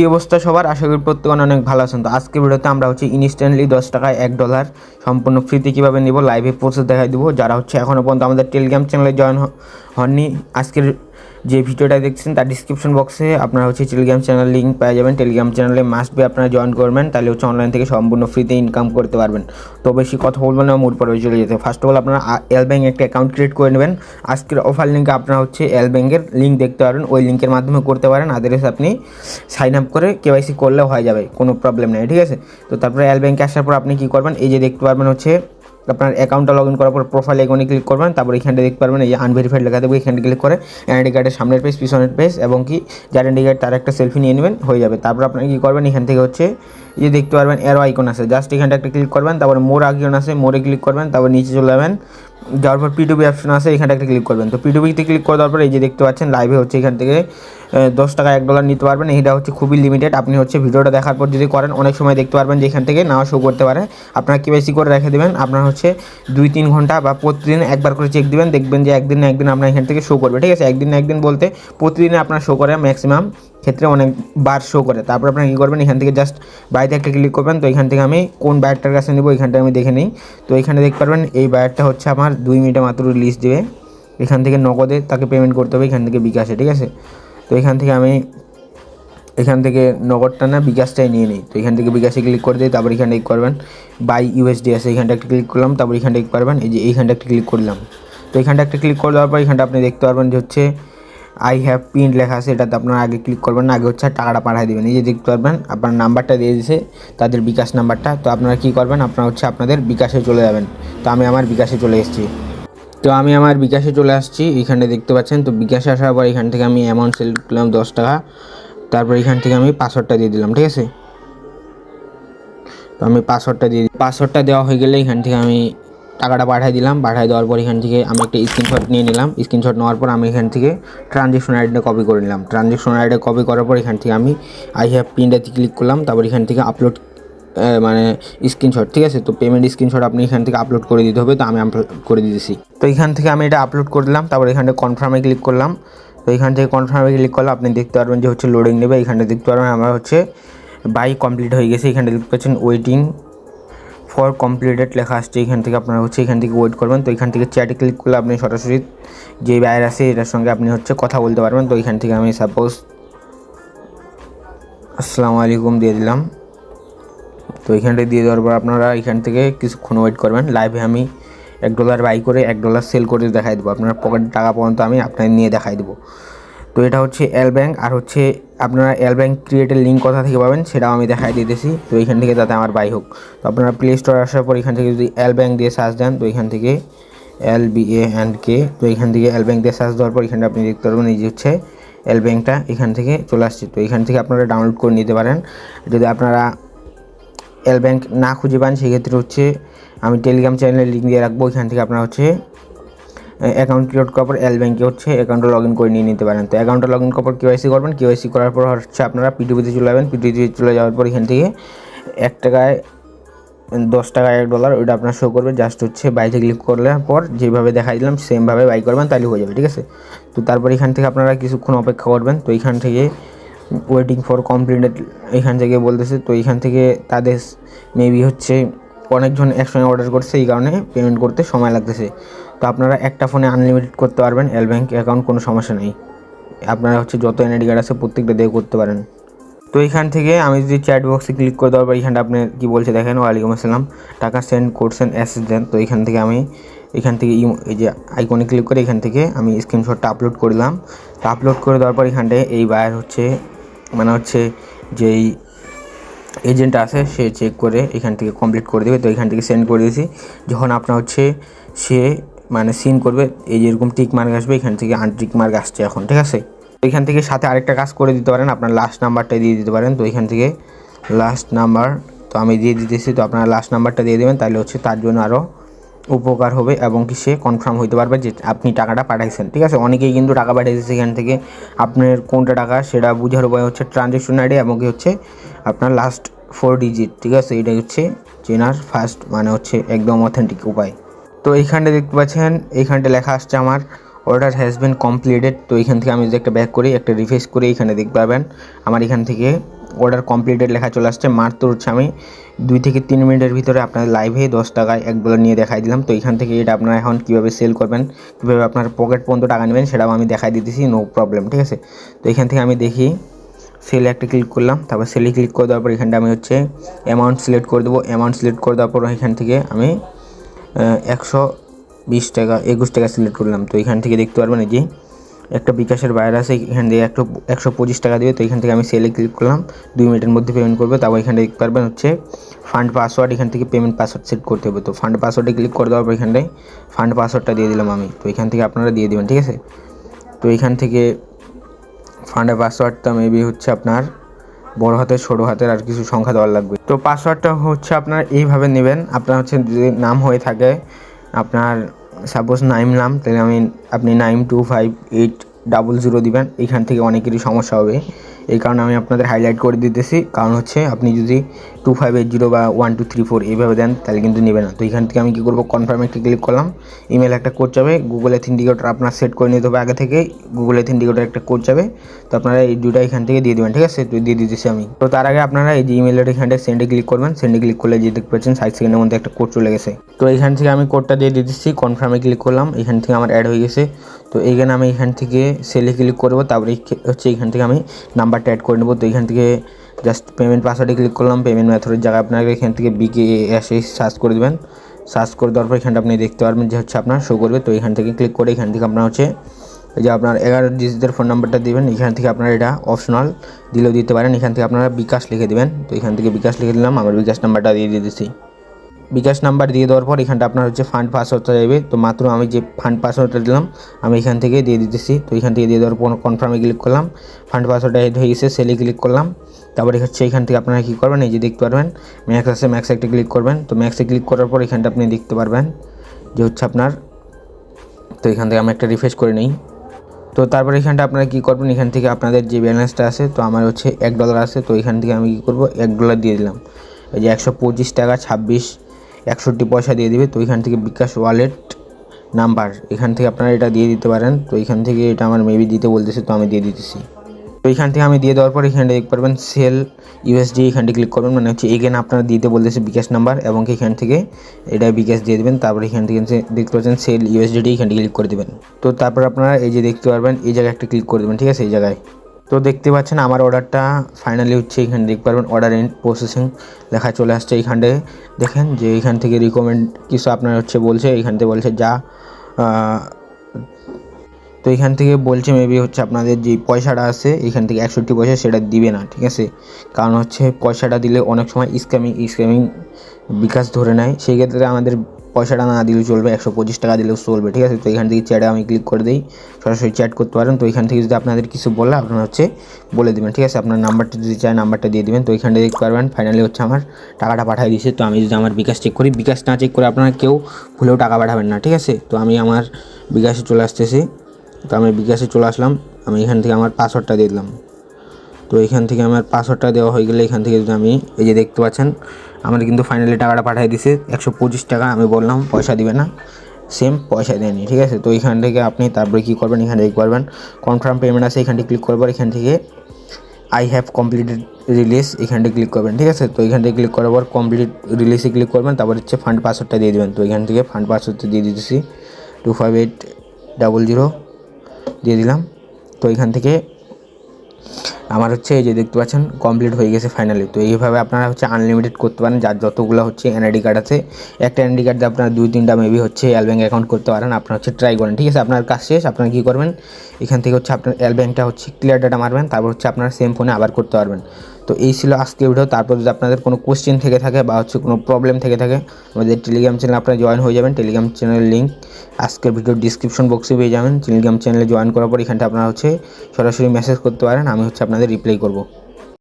এই অবস্থা সবার, আশা করি প্রত্যেকে অনেক ভালো আছেন। তো আজকের ভিডিওতে আমরা হচ্ছে ইনস্ট্যান্টলি 10 টাকায় $1 সম্পূর্ণ ফ্রিতে কীভাবে নিব লাইভে প্রসেস দেখাই দেবো। যারা হচ্ছে এখনও পর্যন্ত আমাদের টেলিগ্রাম চ্যানেলে জয়েন হননি, আজকের যে ভিডিওটা দেখছেন তার ডিসক্রিপশন বক্সে আপনারা হচ্ছে টেলিগ্রাম চ্যানেল লিঙ্ক পেয়ে যাবেন। টেলিগ্রাম চ্যানেলে মাস্ট বি আপনারা জয়েন করবেন, তাহলে হচ্ছে অনলাইন থেকে সম্পূর্ণ ফ্রিতে ইনকাম করতে পারবেন। তো বেশি কথা বলবেন না, মুড পরে চলে যেতে। ফার্স্ট অফ অল আপনারা এল ব্যাঙ্ক একটা অ্যাকাউন্ট ক্রিয়েট করে নেবেন। আজকের অফার লিঙ্কে আপনারা হচ্ছে এল ব্যাঙ্কের লিঙ্ক দেখতে পারবেন, ওই লিঙ্কের মাধ্যমে করতে পারেন। আদারওয়াইজ আপনি সাইন আপ করে কেওয়াইসি করলেও হয়ে যাবে, কোনো প্রবলেম নেই, ঠিক আছে। তো তারপরে এল ব্যাঙ্কে আসার পর আপনি কী করবেন, এই যে দেখতে পারবেন হচ্ছে আপনার অ্যাকাউন্টটা লগ ইন করার পর প্রোফাইল আইকনে ক্লিক করবেন। তারপর এখানটা দেখতে পারবেন এই যে আনভেরিফাইড লেখা দেবো, এখানে ক্লিক করে এনআইডি কার্ডের সামনের পেজ, পিছনের পেজ এবং কি যার এনআইডি কার্ড তার একটা সেলফি নিয়ে নেবেন, হয়ে যাবে। তারপর আপনি কী করবেন, এখান থেকে হচ্ছে এই যে দেখতে পারবেন অ্যারো আইকন আছে, জাস্ট এখানটা একটা ক্লিক করবেন। তারপরে মোর আইকন আছে, মোরে ক্লিক করবেন। তারপর নিচে চলে যাবেন, যাওয়ার পর পিটুবি অপশন আছে, এখানটা একটা ক্লিক করবেন। তো পিটুবিতে ক্লিক করে দেওয়ার পর এই যে দেখতে পাচ্ছেন লাইভে হচ্ছে এখান থেকে 10 টাকা $1 নিতে পারবেন। এটা হচ্ছে খুবই লিমিটেড। আপনি হচ্ছে ভিডিওটা দেখার পর যদি করেন অনেক সময় দেখতে পারবেন যে এখান থেকে নাও শো করতে পারে। আপনারা কেওয়াইসি করে রেখে দেবেন, আপনার হচ্ছে 2-3 ঘন্টা বা প্রতিদিন একবার করে চেক দিবেন, দেখবেন যে একদিন না একদিন আপনার এখান থেকে শো করবে, ঠিক আছে। একদিন না একদিন বলতে প্রতিদিনে আপনার শো করে, ম্যাক্সিমাম ক্ষেত্রে অনেকবার শো করে। তারপর আপনারা কী করবেন, এখান থেকে জাস্ট বাড়িতে একটা ক্লিক করবেন। তো এখান থেকে আমি কোন বায়ারটার কাছে নেবো এখানটা আমি দেখে নিই। তো এখানে দেখতে পারবেন এই বায়ারটা হচ্ছে আমার 2 মিনিটে মাত্র রিলিজ দেবে। এখান থেকে নগদে তাকে পেমেন্ট করতে হবে, এখান থেকে বিকাশে, ঠিক আছে। তো এখান থেকে আমি নগদটা না বিকাশটাই নিয়ে নিই। তো এখান থেকে বিকাশে ক্লিক করে দিই। তারপর এখানটা করবেন বাই ইউএসডি আছে, এখানটা একটা ক্লিক করলাম। তারপর এখানটা পারবেন এই যে এইখানটা একটা ক্লিক করলাম। তো এখানটা একটা ক্লিক করে দেওয়ার পর এখানটা আপনি দেখতে পারবেন যে হচ্ছে আই হ্যাভ পিন লেখা আছে, এটাতে আপনারা আগে ক্লিক করবেন না, আগে হচ্ছে টাকাটা পাঠিয়ে দেবেন। এই যে দেখতে পারবেন আপনার নাম্বারটা দিয়ে দিয়েছে, তাদের বিকাশ নাম্বারটা। তো আপনারা কী করবেন, আপনারা হচ্ছে আপনাদের বিকাশে চলে যাবেন। তো আমি আমার বিকাশে চলে এসেছি। তো আমি আমার বিকাশে চলে আসছি, এখানে দেখতে পাচ্ছেন। তো বিকাশে আসার পর এখান থেকে আমি অ্যামাউন্ট সিলেক্ট করলাম 10 টাকা। তারপর এখান থেকে আমি পাসওয়ার্ডটা দিয়ে দিলাম, ঠিক আছে। তো আমি পাসওয়ার্ডটা দেওয়া হয়ে গেলে এখান থেকে আমি টাকাটা পাঠিয়ে দিলাম। পাঠিয়ে দেওয়ার পর এখান থেকে আমি একটা স্ক্রিনশট নিয়ে নিলাম। স্ক্রিনশট নেওয়ার পর আমি এখান থেকে ট্রানজ্যাকশন আইডিটা কপি করে নিলাম। ট্রানজ্যাকশন আইডিটা কপি করার পর এখান থেকে আমি আই হ্যাভ পিনটাতে ক্লিক করলাম। তারপর এখান থেকে আপলোড মানে স্ক্রিনশট, ঠিক আছে। তো পেমেন্ট স্ক্রিনশট আপনি এখান থেকে আপলোড করে দিতে হবে। তো আমি আপলোড করে দিতেছি। তো এখান থেকে আমি এটা আপলোড করে দিলাম। তারপর এখানে কনফার্মে ক্লিক করলাম। তো এখান থেকে কনফার্মে ক্লিক করলে আপনি দেখতে পারবেন যে হচ্ছে লোডিং নেবে। এখানে দেখতে পারবেন আমার হচ্ছে বাই কমপ্লিট হয়ে গেছে। এখানে দেখতে পাচ্ছেন ওয়েটিং ফর কমপ্লিটেড লেখা আসছে। এখান থেকে আপনারা হচ্ছে এখান থেকে ওয়েট করবেন। তো এখান থেকে চ্যাটে ক্লিক করলে আপনি সরাসরি যে বায়ার আছে এটার সঙ্গে আপনি হচ্ছে কথা বলতে পারবেন। তো এখান থেকে আমি সাপোজ আসসালামু আলাইকুম দিয়ে দিলাম। তো এখানটায় দিয়ে দেওয়ার পর আপনারা এখান থেকে কিছুক্ষণ ওয়েট করবেন। লাইভে আমি $1 বাই করে $1 সেল করে দেখাই দেবো। আপনার পকেটে টাকা পর্যন্ত আমি আপনাদের নিয়ে দেখাই দেবো। তো এটা হচ্ছে এল ব্যাঙ্ক। আর হচ্ছে আপনারা এল ব্যাঙ্ক ক্রিয়েটের লিঙ্ক কোথা থেকে পাবেন সেটাও আমি দেখাই দিতেছি। তো এখান থেকে যাতে আমার বাই হোক, তো আপনারা প্লে স্টোরে আসার পর এখান থেকে যদি এল ব্যাঙ্ক দিয়ে সার্চ দেন, তো এখান থেকে LBANK, তো এখান থেকে এল ব্যাঙ্ক দিয়ে সার্চ দেওয়ার পর এখানে আপনি দেখতে পারবেন এই যে হচ্ছে এল ব্যাঙ্কটা এখান থেকে চলে আসছে। তো এখান থেকে আপনারা ডাউনলোড করে নিতে পারেন। যদি আপনারা এল ব্যাঙ্ক না খুঁজে পান সেক্ষেত্রে হচ্ছে আমি টেলিগ্রাম চ্যানেলের লিঙ্ক দিয়ে রাখবো। এখান থেকে আপনারা হচ্ছে অ্যাকাউন্ট ক্রিয়েট করার পর এল ব্যাঙ্কে হচ্ছে অ্যাকাউন্টটা লগ ইন করে নিয়ে নিতে পারেন। তো অ্যাকাউন্টটা লগ ইন করার পর কেওয়াইসি করবেন। কেওয়াইসি করার পর হচ্ছে আপনারা পিটুপিতে চলে যাবেন। পিটুপিতে চলে যাওয়ার পর এখান থেকে 1 টাকায় 10 টাকায় $1 ওইটা আপনার শো করবে। জাস্ট হচ্ছে বাইতে ক্লিক করলে পর যেভাবে দেখাই দিলাম সেমভাবে বাই করবেন, তাহলে হয়ে যাবে, ঠিক আছে। তো তারপর এখান থেকে আপনারা কিছুক্ষণ অপেক্ষা করবেন। তো এখান থেকে ওয়েটিং ফর কমপ্লিটেড এখান থেকে বলতেছে। তো এখান থেকে তাদের মেবি হচ্ছে অনেকজন একসঙ্গে অর্ডার করছে, এই কারণে পেমেন্ট করতে সময় লাগতেছে। তো আপনারা একটা ফোনে আনলিমিটেড করতে পারবেন এল ব্যাঙ্ক অ্যাকাউন্ট, কোনো সমস্যা নেই। আপনারা হচ্ছে যত এনআইডি কার্ড আছে প্রত্যেকটা দিয়ে করতে পারেন। তো এখান থেকে আমি যদি চ্যাট বক্সে ক্লিক করে দেওয়ার পর এখানটা আপনি কী বলছে দেখেন, ওয়ালাইকুম আসসালাম, টাকা সেন্ড করছেন অ্যাসেস দেন। তো এখান থেকে আমি এখান থেকে এই যে আইকনে ক্লিক করে এখান থেকে আমি স্ক্রিনশটটা আপলোড করলাম। তো আপলোড করে দেওয়ার পর এখানটায় এই বায়ার হচ্ছে মানে হচ্ছে যেই এজেন্ট আছে সে চেক করে এখান থেকে কমপ্লিট করে দেবে। তো এখান থেকে সেন্ড করে দিয়েছি। যখন আপনার হচ্ছে সে মানে সিন করবে এই যে এরকম টিক মার্ক আসবে, এখান থেকে আনটিক মার্ক আসছে এখন, ঠিক আছে। তো এখান থেকে সাথে আরেকটা কাজ করে দিতে পারেন, আপনার লাস্ট নাম্বারটা দিয়ে দিতে পারেন। তো এখান থেকে লাস্ট নাম্বার তো আমি দিয়ে দিতেছি। তো আপনারা লাস্ট নাম্বারটা দিয়ে দেবেন, তাহলে হচ্ছে তার জন্য আরও উপকার হবে এবং কি সে কনফার্ম হইতে পারবে যে আপনি টাকাটা পাঠাইছেন, ঠিক আছে। অনেকেই কিন্তু টাকা পাঠিয়েছে, এখান থেকে আপনার কোনটা টাকা সেটা বোঝার উপায় হচ্ছে ট্রানজ্যাকশন আইডি এবং কি হচ্ছে আপনার লাস্ট 4 ডিজিট, ঠিক আছে। এটাই হচ্ছে চেনার ফার্স্ট মানে হচ্ছে একদম অথেন্টিক উপায়। তো এইখানটা দেখতে পাচ্ছেন, এইখানটা লেখা আসছে আমার অর্ডার হ্যাজ বিন কমপ্লিটেড। তো এখান থেকে আমি যদি একটা ব্যাক করি, একটা রিফ্রেশ করি, এখানে দেখতে পাবেন আমার এখান থেকে অর্ডার কমপ্লিটেড লেখা চলে আসছে। মাত্র হচ্ছে আমি 2 থেকে 3 মিনিটের ভিতরে আপনাদের লাইভে 10 টাকায় $1 নিয়ে দেখাই দিলাম। তো এখান থেকে এটা আপনারা এখন কীভাবে সেল করবেন, কীভাবে আপনার পকেট পর্যন্ত টাকা নেবেন সেটাও আমি দেখাই দিতেছি, নো প্রবলেম, ঠিক আছে। তো এখান থেকে আমি দেখি সেলে একটা ক্লিক করলাম, তারপর সেলে ক্লিক করে দেওয়ার পর এখানটা আমি হচ্ছে অ্যামাউন্ট সিলেক্ট করে দেবো। অ্যামাউন্ট সিলেক্ট করে দেওয়ার পর এখান থেকে আমি 120 টাকা 21 টাকা সিলেক্ট করলাম। তো এখান থেকে দেখতে পারবেন এই যে একটা বিকাশের বাইরে আছে, এখান থেকে 125 টাকা দেবে। তো এখান থেকে আমি সেলে ক্লিক করলাম, 2 মিনিটের মধ্যে পেমেন্ট করবে। তারপর এখানে দেখতে পারবেন হচ্ছে ফান্ড পাসওয়ার্ড, এখান থেকে পেমেন্ট পাসওয়ার্ড সেট করতে হবে। তো ফান্ড পাসওয়ার্ডে ক্লিক করে দেওয়ার পর এখানটায় ফান্ড পাসওয়ার্ডটা দিয়ে দিলাম আমি। তো এখান থেকে আপনারা দিয়ে দেবেন, ঠিক আছে। তো এখান থেকে ফান্ডের পাসওয়ার্ডটা মেবি হচ্ছে আপনার বড় হাতের ছোটো হাতের আর কিছু সংখ্যা দেওয়ার লাগবে। তো পাসওয়ার্ডটা হচ্ছে আপনার এইভাবে নেবেন। আপনার হচ্ছে যদি নাম হয়ে থাকে আপনার সাপোজ নাইম নাম, তাহলে আপনি 925800 দিবেন। এখান থেকে অনেকেরই সমস্যা হবে, এই কারণে আমি আপনাদের হাইলাইট করে দিতেছি। কারণ হচ্ছে আপনি যদি 2580 বা 1234 এইভাবে দেন তাহলে কিন্তু নেবে না। তো এখান থেকে আমি কী করবো, কনফার্মে একটা ক্লিক করলাম। ইমেল একটা কোড যাবে, গুগল অথেন্টিকেটর আপনার সেট করে নিতে হবে আগে থেকে। গুগল অথেন্টিকেটর একটা কোড যাবে, তো আপনারা এই দুটা এখান থেকে দিয়ে দেবেন, ঠিক আছে। তো দিয়ে দিতেছি আমি। তো তার আগে আপনারা এই যে ইমেলের এখানটা সেন্ডে ক্লিক করবেন। সেন্ডে ক্লিক করলে যে দেখতে পাচ্ছেন 60 সেকেন্ডের মধ্যে একটা কোড চলে গেছে। তো এখান থেকে আমি কোডটা দিয়ে দিতেছি, কনফার্মে ক্লিক করলাম, এখান থেকে আমার অ্যাড হয়ে গেছে। তো এইখানে আমি এখান থেকে সেলে ক্লিক করবো, তারপরে হচ্ছে এখান থেকে আমি নাম্বারটা অ্যাড করে নেবো। তো এখান থেকে জাস্ট পেমেন্ট পাসওয়ার্ডে ক্লিক করলাম। পেমেন্ট মেথডের জায়গায় আপনাকে এখান থেকে বিকে এসে সার্চ করে দেবেন। সার্চ করে দেওয়ার পর এখানটা আপনি দেখতে পারবেন যে হচ্ছে আপনার শো করবে। তো এখান থেকে ক্লিক করে এখান থেকে আপনার হচ্ছে এই যে আপনার 11 ডিজিটের ফোন নাম্বারটা দিবেন। এখান থেকে আপনারা এটা অপশনাল দিলেও দিতে পারেন। এখান থেকে আপনারা বিকাশ লিখে দেবেন। তো এখান থেকে বিকাশ লিখে দিলাম, আমার বিকাশ নাম্বারটা দিয়ে দিতেছি। বিকাশ নাম্বার দিয়ে দেওয়ার পর এখানটা আপনার হচ্ছে ফান্ড পাসওয়ার্ডটা যাবে। তো মাত্র আমি যে ফান্ড পাসওয়ার্ডটা দিলাম আমি এখান থেকে দিয়ে দিতেছি। তো এখান থেকে দিয়ে দেওয়ার পর কনফার্মে ক্লিক করলাম, ফান্ড পাসওয়ার্ডটা এড হয়ে গেছে, সেলে ক্লিক করলাম। তারপরে হচ্ছে এখান থেকে আপনারা কী করবেন, এই যে দেখতে পারবেন ম্যাক্স আছে, ম্যাক্সে একটা ক্লিক করবেন। তো ম্যাক্সে ক্লিক করার পর এখানটা আপনি দেখতে পারবেন যে হচ্ছে আপনার, তো এখান থেকে আমি একটা রিফ্রেশ করে নিই। তো তারপরে এখানটা আপনারা কী করবেন, এখান থেকে আপনাদের যে ব্যালেন্সটা আছে, তো আমার হচ্ছে $1 আছে। তো এখান থেকে আমি কী করবো, $1 দিয়ে দিলাম। এই যে 125 টাকা 2661 পয়সা দিয়ে দিবে। তো এখান থেকে বিকাশ ওয়ালেট নাম্বার এখান থেকে আপনারা এটা দিয়ে দিতে পারেন। তো এখান থেকে এটা আমার মেবি দিতে বলতেছে, তো আমি দিয়ে দিতেছি। তো এখান থেকে আমি দিয়ে দেওয়ার পর এখানটা দেখতে পারবেন সেল ইউএসডি, এখানটি ক্লিক করবেন, মানে হচ্ছে এখানে আপনারা দিতে বলতেছে বিকাশ নাম্বার, এবং এখান থেকে এটা বিকাশ দিয়ে দেবেন। তারপর এখান থেকে দেখতে পাচ্ছেন সেল ইউএসডি, এখানটি ক্লিক করে দেবেন। তো তারপর আপনারা এই যে দেখতে পারবেন এই জায়গায় একটা ক্লিক করে দেবেন, ঠিক আছে, এই জায়গায়। তো দেখতে পাচ্ছেন আমার অর্ডারটা ফাইনালি হচ্ছে, এখানে দেখতে পারবেন অর্ডার এন্ড প্রসেসিং লেখা চলে আসছে। এইখানটায় দেখেন যে এখান থেকে রিকমেন্ড কিছু আপনার হচ্ছে বলছে, এখান থেকে বলছে যা, তো এখান থেকে বলছে মেবি হচ্ছে আপনাদের যে পয়সাটা আছে এখান থেকে 61 পয়সা সেটা দিবে না, ঠিক আছে। কারণ হচ্ছে পয়সাটা দিলে অনেক সময় স্ক্যামিং বিকাশ ধরে নেয়, সেই ক্ষেত্রে আমাদের পয়সাটা না দিলেও চলবে, 125 টাকা দিলেও চলবে, ঠিক আছে। তো এখান থেকে চ্যাটে আমি ক্লিক করে দিই, সরাসরি চ্যাট করতে পারেন। তো এখান থেকে যদি আপনাদের কিছু বলে আপনারা হচ্ছে বলে দেবেন, ঠিক আছে। আপনার নাম্বারটা যদি চায় নাম্বারটা দিয়ে দেবেন। তো এখানটা দেখতে পারবেন ফাইনালি হচ্ছে আমার টাকাটা পাঠিয়ে দিয়েছে। তো আমি যদি আমার বিকাশ চেক করি, বিকাশ না চেক করে আপনারা কেউ ভুলেও টাকা পাঠাবেন না, ঠিক আছে। তো আমি আমার বিকাশে চলে আসতেছি। তো আমি বিকাশে চলে আসলাম, আমি এখান থেকে আমার পাসওয়ার্ডটা দিয়ে দিলাম। তো এখান থেকে আমার পাসওয়ার্ডটা দেওয়া হয়ে গেলে এখান থেকে যদি আমি এই যে দেখতে পাচ্ছেন আমার কিন্তু ফাইনালি টাকাটা পাঠিয়ে দিছে 125 টাকা। আমি বললাম পয়সা দিবে না, সেম পয়সা দেয়নি, ঠিক আছে। তো এখান থেকে আপনি তারপরে কী করবেন, এখানে দেখতে পারবেন কনফার্ম পেমেন্ট আছে, এখানটি ক্লিক করবার এখান থেকে আই হ্যাভ কমপ্লিটেড রিলিজ এখানটি ক্লিক করবেন, ঠিক আছে। তো এখান থেকে ক্লিক করার পর কমপ্লিট রিলিজে ক্লিক করবেন, তারপর হচ্ছে ফান্ড পাসওয়ার্ডটা দিয়ে দেবেন। তো এখান থেকে ফান্ড পাসওয়ার্ডটা দিয়ে দিতেছি 25800 দিয়ে দিলাম। তো এখান থেকে আমার হচ্ছে এই যে দেখতে পাচ্ছেন কমপ্লিট হয়ে গেছে ফাইনালি। তো এইভাবে আপনারা হচ্ছে আনলিমিটেড করতে পারেন, যার যতগুলো হচ্ছে এনআইডি কার্ড আছে, একটা এনআইডি কার্ড দিয়ে আপনারা 2-3টা মেবি হচ্ছে এল ব্যাঙ্ক অ্যাকাউন্ট করতে পারেন। আপনারা হচ্ছে ট্রাই করেন, ঠিক আছে। আপনার কাজ শেষ, আপনারা কী করবেন, এখান থেকে হচ্ছে আপনার এল ব্যাঙ্কটা হচ্ছে ক্লিয়ার ডাটা মারবেন, তারপর হচ্ছে আপনার সেম ফোনে আবার করতে পারবেন। তো এই ছিল আজকের ভিডিও। তারপর যদি আপনাদের কোনো কোশ্চেন থেকে থাকে বা হচ্ছে কোনো প্রবলেম থেকে থাকে, আমাদের টেলিগ্রাম চ্যানেলে আপনারা জয়েন হয়ে যাবেন। টেলিগ্রাম চ্যানেলের লিঙ্ক আজকের ভিডিওর ডিসক্রিপশন বক্সে পেয়ে যাবেন। টেলিগ্রাম চ্যানেলে জয়েন করার পর এখানটা আপনারা হচ্ছে সরাসরি মেসেজ করতে পারেন, আমি হচ্ছে আপনাদের রিপ্লাই করব।